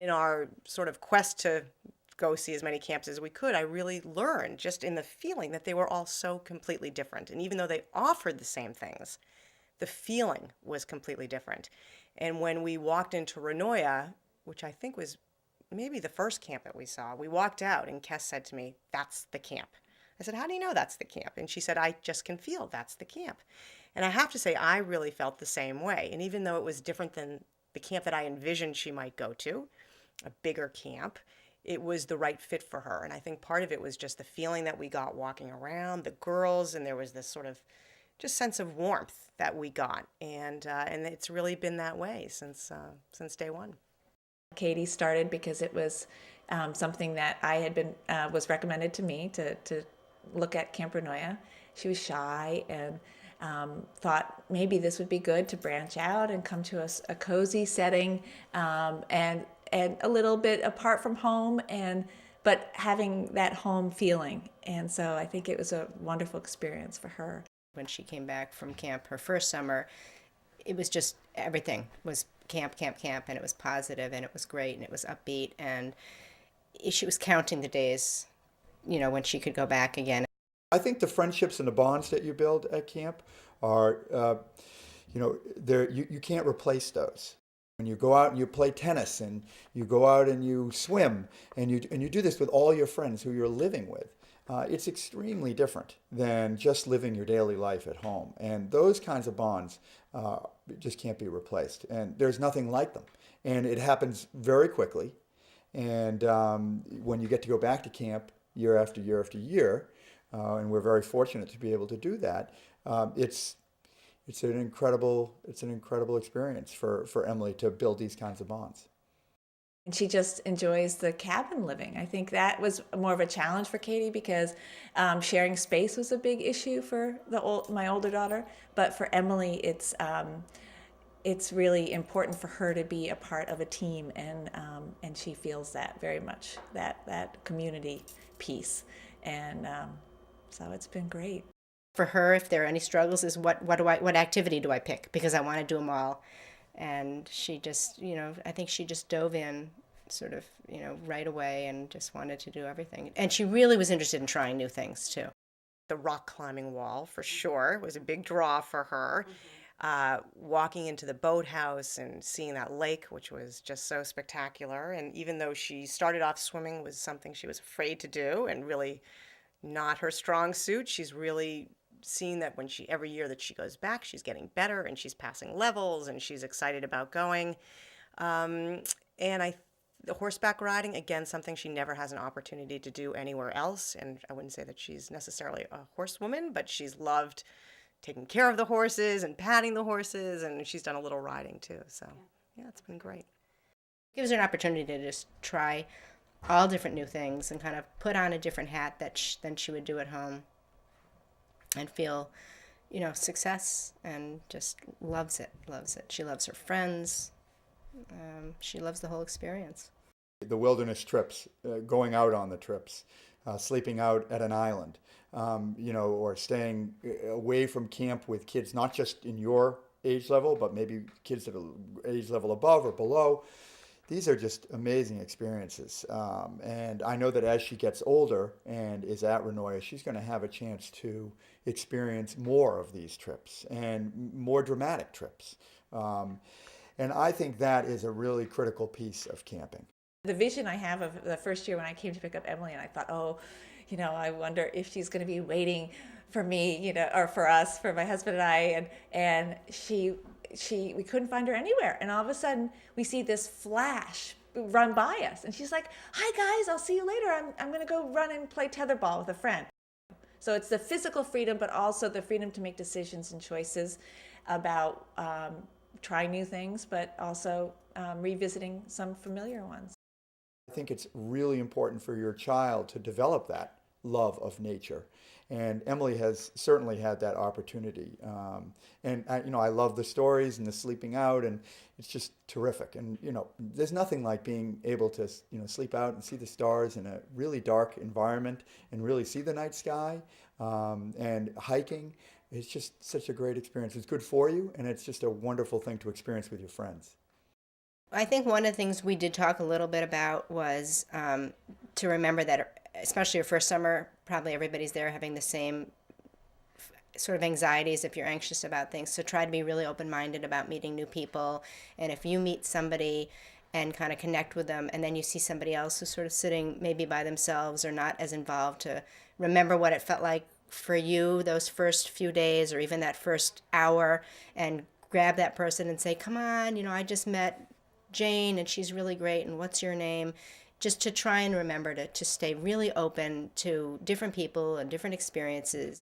in our sort of quest to go see as many camps as we could, I really learned just in the feeling that they were all so completely different. And even though they offered the same things, the feeling was completely different. And when we walked into Runoia, which I think was maybe the first camp that we saw, we walked out and Kes said to me, "That's the camp." I said, "How do you know that's the camp?" And she said, "I just can feel that's the camp." And I have to say, I really felt the same way. And even though it was different than the camp that I envisioned she might go to, a bigger camp, it was the right fit for her. And I think part of it was just the feeling that we got walking around, the girls, and there was this sort of just sense of warmth that we got. And it's really been that way since day one. Katie started because it was something that I had been was recommended to me to look at Camp Runoia. She was shy and thought maybe this would be good to branch out and come to a cozy setting and a little bit apart from home but having that home feeling. And so I think it was a wonderful experience for her. When she came back from camp her first summer, it was just everything was camp, camp, camp, and it was positive and it was great and it was upbeat, and she was counting the days, when she could go back again. I think the friendships and the bonds that you build at camp are, you can't replace those. When you go out and you play tennis and you go out and you swim and you do this with all your friends who you're living with, it's extremely different than just living your daily life at home. And those kinds of bonds just can't be replaced. And there's nothing like them. And it happens very quickly. And when you get to go back to camp year after year after year, and we're very fortunate to be able to do that, it's an incredible experience for Emily to build these kinds of bonds. And she just enjoys the cabin living. I think that was more of a challenge for Katie because sharing space was a big issue for my older daughter. But for Emily, it's really important for her to be a part of a team, and she feels that very much, that community piece. And so it's been great. For her, if there are any struggles, is what activity do I pick? Because I want to do them all. And she just, I think she just dove in sort of, right away and just wanted to do everything. And she really was interested in trying new things too. The rock climbing wall, for sure, was a big draw for her. Walking into the boathouse and seeing that lake, which was just so spectacular. And even though she started off swimming was something she was afraid to do and really not her strong suit, she's really seen that every year that she goes back, she's getting better and she's passing levels and she's excited about going. The horseback riding, again, something she never has an opportunity to do anywhere else. And I wouldn't say that she's necessarily a horsewoman, but she's loved taking care of the horses and patting the horses, and she's done a little riding too. So yeah, it's been great. It gives her an opportunity to just try all different new things and kind of put on a different hat than she would do at home, and feel, success, and just loves it. She loves her friends. She loves the whole experience. The wilderness trips, going out on the trips, sleeping out at an island, or staying away from camp with kids, not just in your age level, but maybe kids that are age level above or below. These are just amazing experiences. And I know that as she gets older and is at Runoia, she's going to have a chance to experience more of these trips and more dramatic trips. And I think that is a really critical piece of camping. The vision I have of the first year when I came to pick up Emily, and I thought, I wonder if she's going to be waiting for me, or for us, for my husband and I, and we couldn't find her anywhere. And all of a sudden we see this flash run by us, and she's like, "Hi guys, I'll see you later. I'm going to go run and play tetherball with a friend." So it's the physical freedom, but also the freedom to make decisions and choices about trying new things, but also revisiting some familiar ones. I think it's really important for your child to develop that love of nature. And Emily has certainly had that opportunity. And I love the stories and the sleeping out, and it's just terrific. And, there's nothing like being able to, sleep out and see the stars in a really dark environment and really see the night sky, and hiking. It's just such a great experience. It's good for you, and it's just a wonderful thing to experience with your friends. I think one of the things we did talk a little bit about was to remember that, especially your first summer, probably everybody's there having the same sort of anxieties if you're anxious about things. So try to be really open minded about meeting new people. And if you meet somebody and kind of connect with them, and then you see somebody else who's sort of sitting maybe by themselves or not as involved, to remember what it felt like for you those first few days or even that first hour, and grab that person and say, come on, I just met Jane and she's really great, and what's your name? Just to try and remember to stay really open to different people and different experiences.